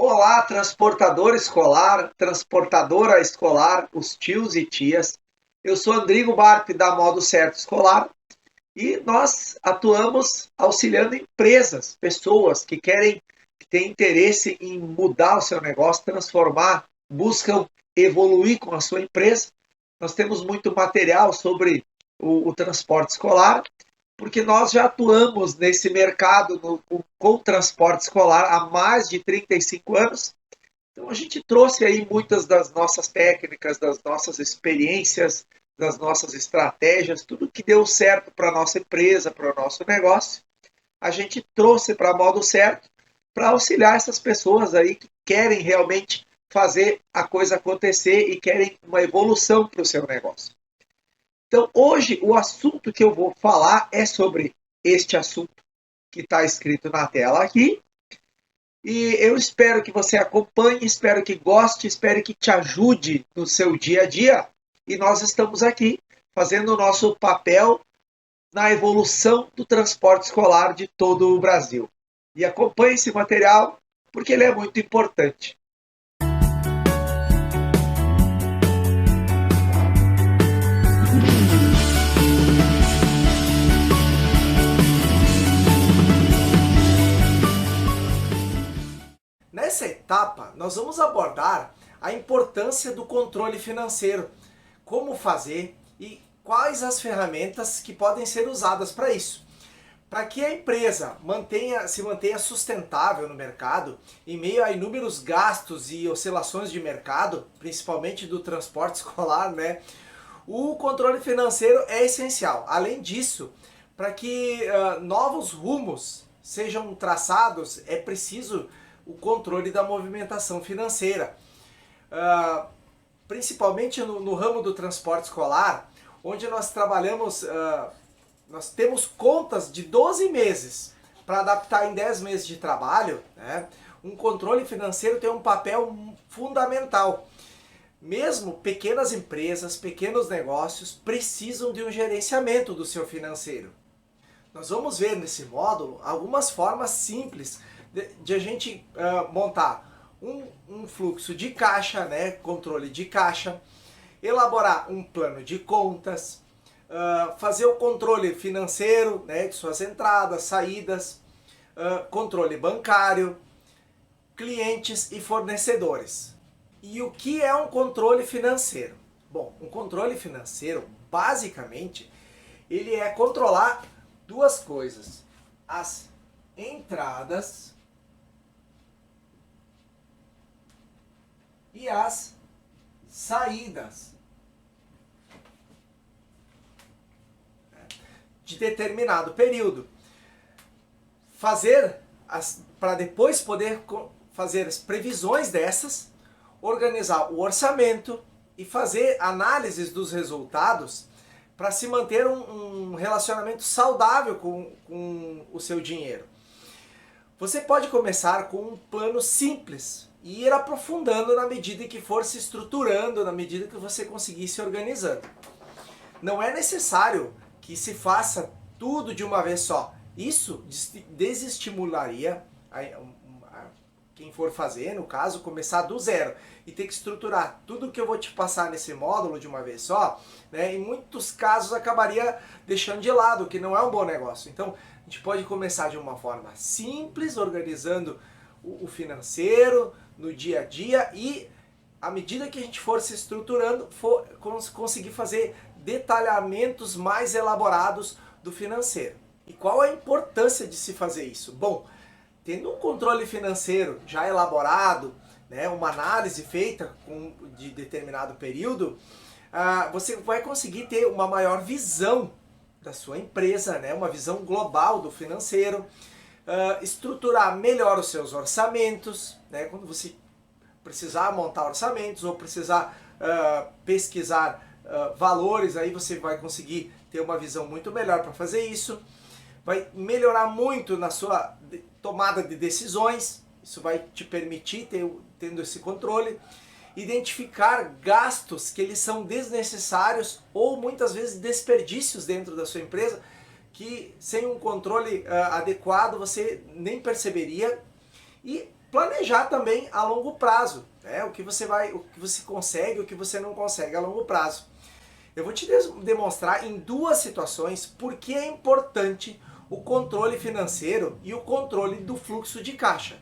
Olá, transportador escolar, transportadora escolar, os tios e tias. Eu sou Andrigo Barp da Modo Certo Escolar e nós atuamos auxiliando empresas, pessoas que têm interesse em mudar o seu negócio, transformar, buscam evoluir com a sua empresa. Nós temos muito material sobre o transporte escolar, porque nós já atuamos nesse mercado com transporte escolar há mais de 35 anos. Então a gente trouxe aí muitas das nossas técnicas, das nossas experiências, das nossas estratégias, tudo que deu certo para a nossa empresa, para o nosso negócio, a gente trouxe para modo certo para auxiliar essas pessoas aí que querem realmente fazer a coisa acontecer e querem uma evolução para o seu negócio. Então, hoje, o assunto que eu vou falar é sobre este assunto que está escrito na tela aqui. E eu espero que você acompanhe, espero que goste, espero que te ajude no seu dia a dia. E nós estamos aqui fazendo o nosso papel na evolução do transporte escolar de todo o Brasil. E acompanhe esse material, porque ele é muito importante. Nessa etapa, nós vamos abordar a importância do controle financeiro, como fazer e quais as ferramentas que podem ser usadas para isso. Para que a empresa se mantenha sustentável no mercado, em meio a inúmeros gastos e oscilações de mercado, principalmente do transporte escolar, né? O controle financeiro é essencial. Além disso, para que novos rumos sejam traçados, é preciso o controle da movimentação financeira. Principalmente no ramo do transporte escolar, onde nós trabalhamos, nós temos contas de 12 meses para adaptar em 10 meses de trabalho, né? Um controle financeiro tem um papel fundamental. Mesmo pequenas empresas, pequenos negócios precisam de um gerenciamento do seu financeiro. Nós vamos ver nesse módulo algumas formas simples de a gente montar um fluxo de caixa, né, controle de caixa, elaborar um plano de contas, fazer o controle financeiro, né, de suas entradas, saídas, controle bancário, clientes e fornecedores. E o que é um controle financeiro? Bom, um controle financeiro, basicamente, ele é controlar duas coisas: as entradas e as saídas de determinado período. Para depois poder fazer as previsões dessas, organizar o orçamento e fazer análises dos resultados para se manter um relacionamento saudável com o seu dinheiro. Você pode começar com um plano simples e ir aprofundando na medida que for se estruturando, na medida que você conseguir se organizando. Não é necessário que se faça tudo de uma vez só. Isso desestimularia quem for fazer, no caso, começar do zero e ter que estruturar tudo que eu vou te passar nesse módulo de uma vez só, né? Em muitos casos acabaria deixando de lado, o que não é um bom negócio. Então, a gente pode começar de uma forma simples, organizando o financeiro no dia a dia e, à medida que a gente for se estruturando, conseguir fazer detalhamentos mais elaborados do financeiro. E qual a importância de se fazer isso? Bom, tendo um controle financeiro já elaborado, né, uma análise feita de determinado período, você vai conseguir ter uma maior visão da sua empresa, né, uma visão global do financeiro, estruturar melhor os seus orçamentos, né, quando você precisar montar orçamentos ou precisar pesquisar valores, aí você vai conseguir ter uma visão muito melhor para fazer isso. Vai melhorar muito na sua tomada de decisões, isso vai te permitir, tendo esse controle, identificar gastos que eles são desnecessários ou muitas vezes desperdícios dentro da sua empresa, que sem um controle adequado você nem perceberia, e planejar também a longo prazo, né? O que você consegue, o que você não consegue a longo prazo. Eu vou te demonstrar em duas situações por que é importante o controle financeiro e o controle do fluxo de caixa.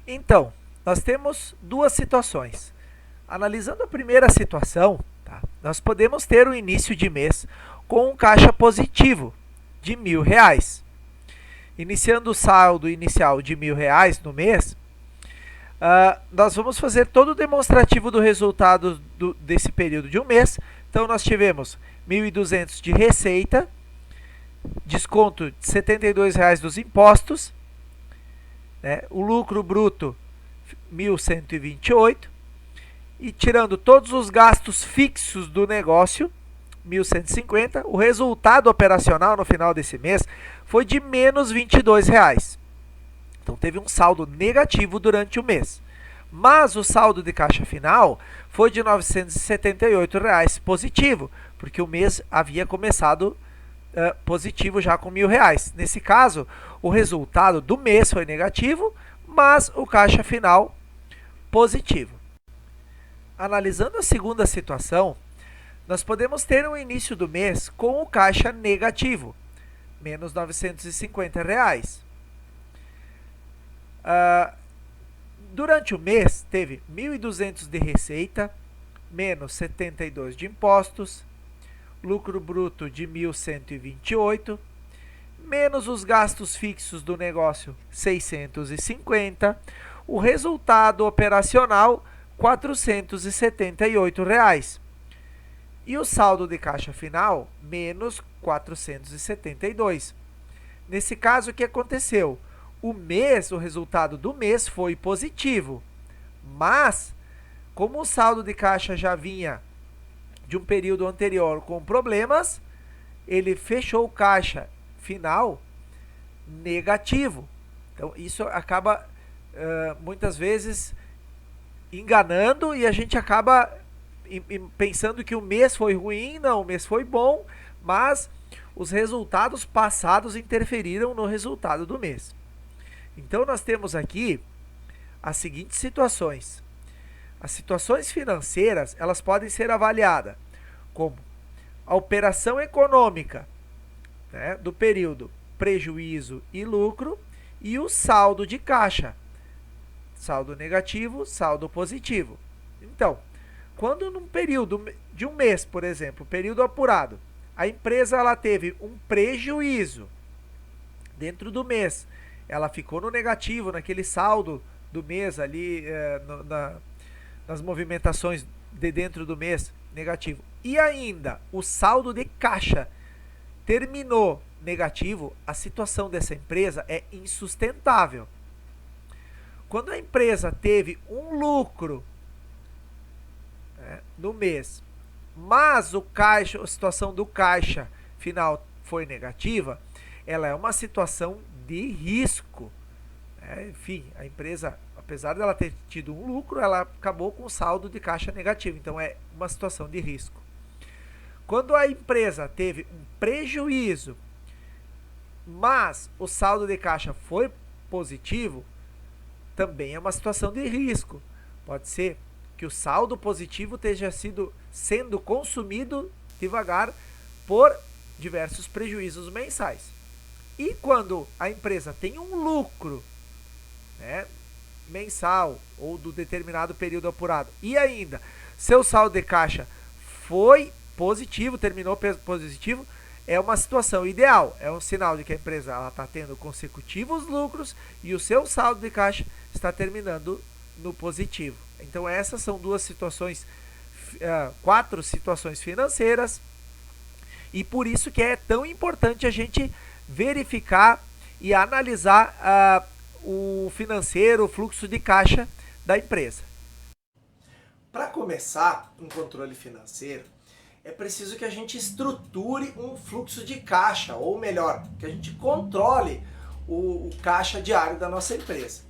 Então, nós temos duas situações. Analisando a primeira situação, tá, nós podemos ter o início de mês com um caixa positivo de R$1.000. Iniciando o saldo inicial de R$1.000 no mês, nós vamos fazer todo o demonstrativo do resultado desse período de um mês. Então, nós tivemos R$1.200 de receita, desconto de R$72 dos impostos, né? O lucro bruto R$1.128, e tirando todos os gastos fixos do negócio, R$1.150, o resultado operacional no final desse mês foi de menos R$22. Então teve um saldo negativo durante o mês. Mas o saldo de caixa final foi de R$978 positivo, porque o mês havia começado positivo já com R$1.000. Nesse caso, o resultado do mês foi negativo, mas o caixa final positivo. Analisando a segunda situação, nós podemos ter um início do mês com o caixa negativo, menos R$950. Durante o mês, teve R$1.200 de receita, menos R$72 de impostos, lucro bruto de R$1.128, menos os gastos fixos do negócio, R$650, o resultado operacional, R$478. E o saldo de caixa final, menos R$472. Nesse caso, o que aconteceu? O resultado do mês foi positivo, mas como o saldo de caixa já vinha de um período anterior com problemas, ele fechou o caixa final negativo. Então, isso acaba muitas vezes enganando e a gente acaba pensando que o mês foi ruim. Não, o mês foi bom, mas os resultados passados interferiram no resultado do mês. Então, nós temos aqui as seguintes situações. As situações financeiras, elas podem ser avaliadas como a operação econômica, né, do período prejuízo e lucro, e o saldo de caixa, saldo negativo, saldo positivo. Então, quando num período de um mês, por exemplo, período apurado, a empresa ela teve um prejuízo dentro do mês, ela ficou no negativo, naquele saldo do mês ali, nas movimentações de dentro do mês, negativo, e ainda o saldo de caixa terminou negativo, a situação dessa empresa é insustentável. Quando a empresa teve um lucro, né, no mês, mas a situação do caixa final foi negativa, ela é uma situação de risco. Enfim, a empresa, apesar dela ter tido um lucro, ela acabou com o saldo de caixa negativo. Então, é uma situação de risco. Quando a empresa teve um prejuízo, mas o saldo de caixa foi positivo, também é uma situação de risco. Pode ser que o saldo positivo esteja sendo consumido devagar por diversos prejuízos mensais. E quando a empresa tem um lucro, né, mensal ou do determinado período apurado, e ainda seu saldo de caixa foi positivo, terminou positivo, é uma situação ideal, é um sinal de que a empresa está tendo consecutivos lucros e o seu saldo de caixa está terminando no positivo. Então essas são quatro situações financeiras, e por isso que é tão importante a gente verificar e analisar o financeiro, o fluxo de caixa da empresa. Para começar um controle financeiro, é preciso que a gente estruture um fluxo de caixa, ou melhor, que a gente controle o caixa diário da nossa empresa.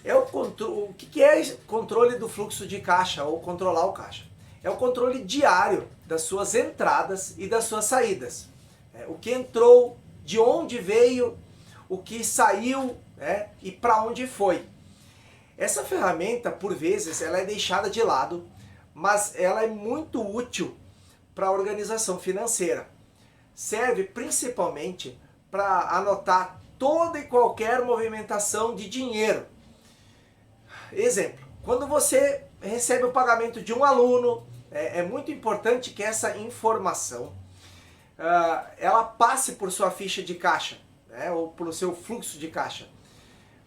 O que é controle do fluxo de caixa, ou controlar o caixa? É o controle diário das suas entradas e das suas saídas. O que entrou, de onde veio, o que saiu, né, e para onde foi. Essa ferramenta, por vezes, ela é deixada de lado, mas ela é muito útil para a organização financeira. Serve principalmente para anotar toda e qualquer movimentação de dinheiro. Exemplo, quando você recebe o pagamento de um aluno, é muito importante que essa informação ela passe por sua ficha de caixa, né, ou pelo seu fluxo de caixa,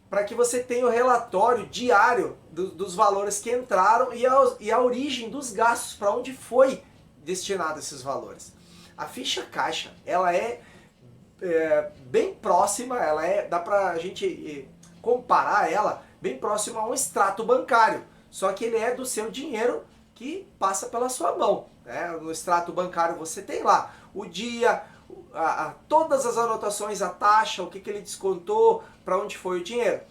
para que você tenha o relatório diário dos valores que entraram e a origem dos gastos, para onde foi destinado esses valores. A ficha caixa, ela é bem próxima, dá para a gente comparar ela bem próxima a um extrato bancário, só que ele é do seu dinheiro que passa pela sua mão, né? No extrato bancário você tem lá o dia, todas as anotações, a taxa, o que ele descontou, para onde foi o dinheiro.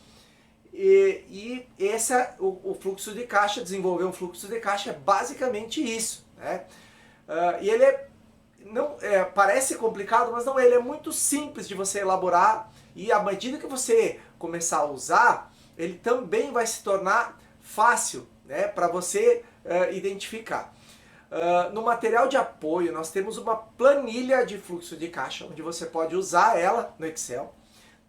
E esse é o fluxo de caixa. Desenvolver um fluxo de caixa é basicamente isso, né? E ele parece complicado, mas não, ele é muito simples de você elaborar, e à medida que você começar a usar, ele também vai se tornar fácil, né, para você identificar. No material de apoio nós temos uma planilha de fluxo de caixa, onde você pode usar ela no Excel.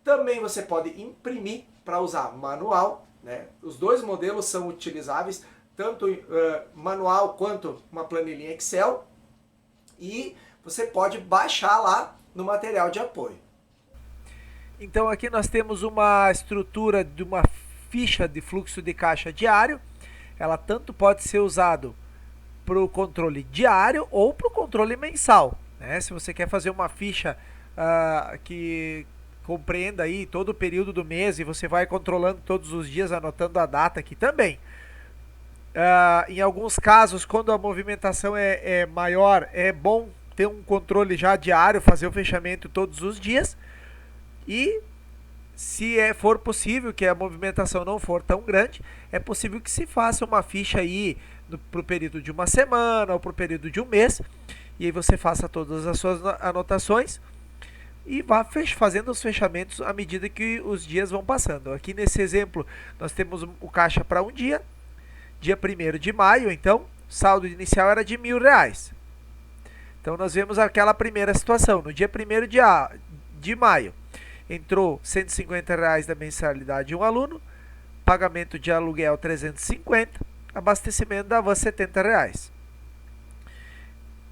Também você pode imprimir para usar manual, né? Os dois modelos são utilizáveis, tanto manual quanto uma planilha em Excel. E você pode baixar lá no material de apoio. Então aqui nós temos uma estrutura de uma ficha de fluxo de caixa diário. Ela tanto pode ser usado para o controle diário ou para o controle mensal, né? Se você quer fazer uma ficha que compreenda aí todo o período do mês e você vai controlando todos os dias, anotando a data aqui também. Em alguns casos, quando a movimentação é maior, é bom ter um controle já diário, fazer o fechamento todos os dias. E se for possível, que a movimentação não for tão grande, é possível que se faça uma ficha aí para o período de uma semana ou para o período de um mês. E aí você faça todas as suas anotações e vá fazendo os fechamentos à medida que os dias vão passando. Aqui nesse exemplo, nós temos o caixa para um dia 1º de maio, então, saldo inicial era de R$1.000. Então, nós vemos aquela primeira situação. No dia 1º de maio, entrou R$150 da mensalidade de um aluno, pagamento de aluguel R$350, abastecimento da van R$70.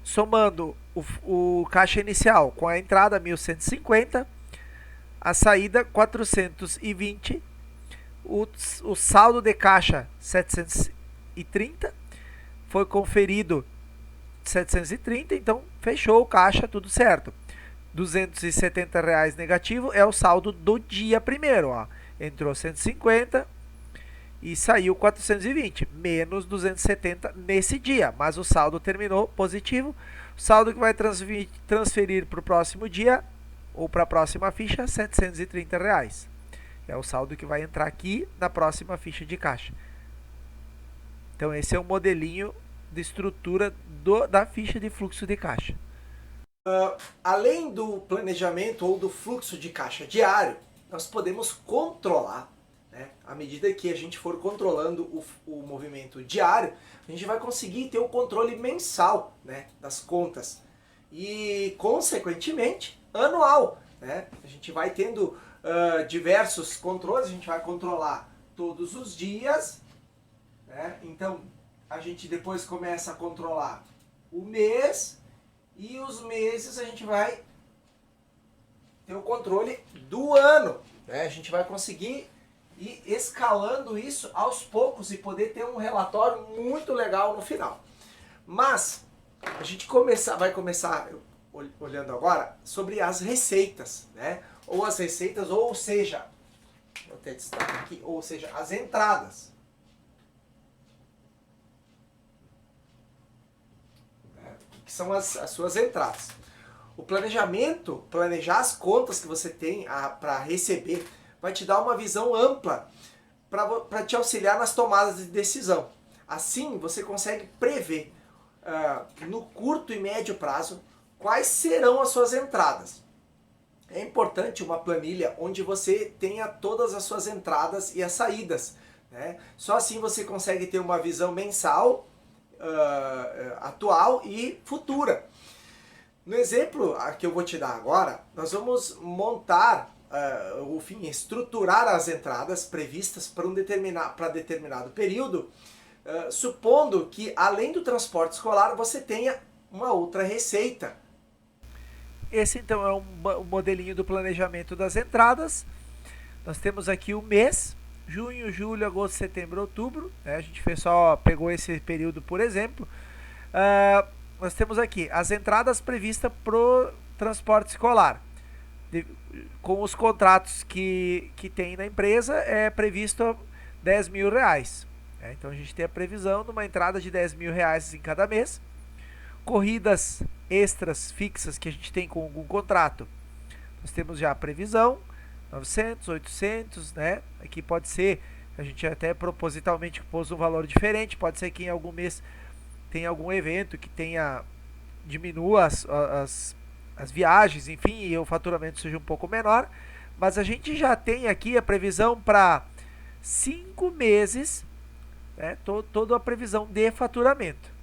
Somando o caixa inicial com a entrada R$1.150, a saída R$420, o saldo de caixa R$730, foi conferido R$730, então fechou o caixa, tudo certo. R$270 negativo é o saldo do dia 1º, ó. Entrou 150 e saiu 420, menos 270 nesse dia, mas o saldo terminou positivo. O saldo que vai transferir para o próximo dia ou para a próxima ficha, R$730. É o saldo que vai entrar aqui na próxima ficha de caixa. Então esse é o modelinho de estrutura da ficha de fluxo de caixa. Além do planejamento ou do fluxo de caixa diário, nós podemos controlar, né? À medida que a gente for controlando o movimento diário, a gente vai conseguir ter o controle mensal, né, das contas e, consequentemente, anual, né? A gente vai tendo diversos controles, a gente vai controlar todos os dias, né? Então a gente depois começa a controlar o mês, e os meses a gente vai ter o controle do ano, né? A gente vai conseguir ir escalando isso aos poucos e poder ter um relatório muito legal no final. Mas a gente vai começar olhando agora sobre as receitas, né? Ou as receitas, ou seja, vou ter destaque aqui, ou seja, as entradas. Que são as suas entradas. O planejamento, planejar as contas que você tem para receber, vai te dar uma visão ampla para te auxiliar nas tomadas de decisão. Assim, você consegue prever no curto e médio prazo quais serão as suas entradas. É importante uma planilha onde você tenha todas as suas entradas e as saídas, né? Só assim você consegue ter uma visão mensal, atual e futura. No exemplo que eu vou te dar agora, nós vamos montar, estruturar as entradas previstas para determinado período, supondo que além do transporte escolar você tenha uma outra receita. Esse então é um modelinho do planejamento das entradas. Nós temos aqui o mês, junho, julho, agosto, setembro, outubro, né? A gente pegou esse período por exemplo. Nós temos aqui as entradas previstas para o transporte escolar. Com os contratos que tem na empresa, é previsto R$10.000. Então a gente tem a previsão de uma entrada de R$10.000 em cada mês. Corridas extras fixas que a gente tem com algum contrato, nós temos já a previsão, 900, 800, né? Aqui pode ser, a gente até propositalmente pôs um valor diferente, pode ser que em algum mês tenha algum evento que diminua as viagens, enfim, e o faturamento seja um pouco menor, mas a gente já tem aqui a previsão para 5 meses, né? Toda a previsão de faturamento.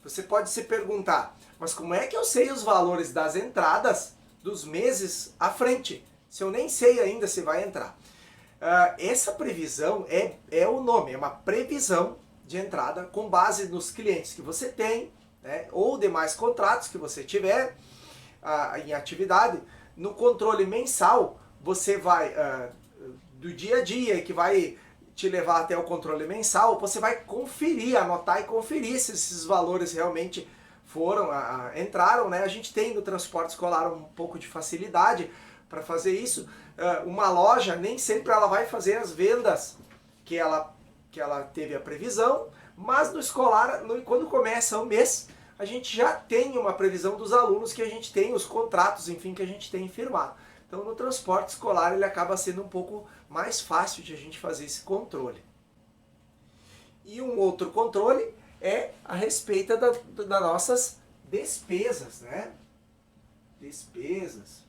Você pode se perguntar, mas como é que eu sei os valores das entradas dos meses à frente, se eu nem sei ainda se vai entrar? Essa previsão é o nome, é uma previsão de entrada com base nos clientes que você tem, né, ou demais contratos que você tiver em atividade. No controle mensal, você vai, do dia a dia, que vai te levar até o controle mensal, você vai conferir, anotar e conferir se esses valores realmente entraram, né? A gente tem no transporte escolar um pouco de facilidade para fazer isso. Uma loja, nem sempre ela vai fazer as vendas que ela teve a previsão, mas no escolar, quando começa o mês, a gente já tem uma previsão dos alunos que a gente tem, os contratos, enfim, que a gente tem firmado. Então, no transporte escolar, ele acaba sendo um pouco mais fácil de a gente fazer esse controle. E um outro controle é a respeito das nossas despesas, né? Despesas.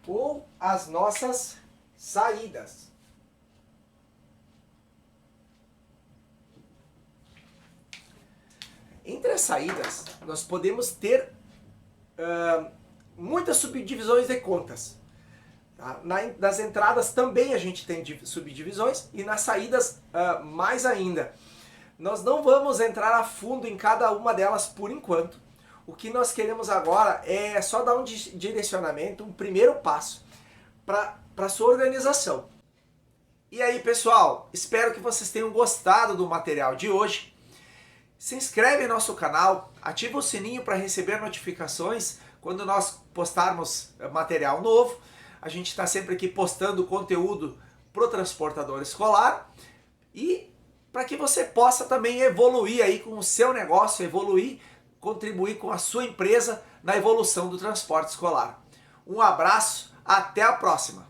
Ou as nossas saídas. Entre as saídas, nós podemos ter muitas subdivisões de contas. Tá? Nas entradas também a gente tem subdivisões e nas saídas mais ainda. Nós não vamos entrar a fundo em cada uma delas por enquanto. O que nós queremos agora é só dar um direcionamento, um primeiro passo para a sua organização. E aí, pessoal, espero que vocês tenham gostado do material de hoje. Se inscreve no nosso canal, ativa o sininho para receber notificações quando nós postarmos material novo. A gente está sempre aqui postando conteúdo para o transportador escolar e para que você possa também evoluir aí com o seu negócio, contribuir com a sua empresa na evolução do transporte escolar. Um abraço, até a próxima!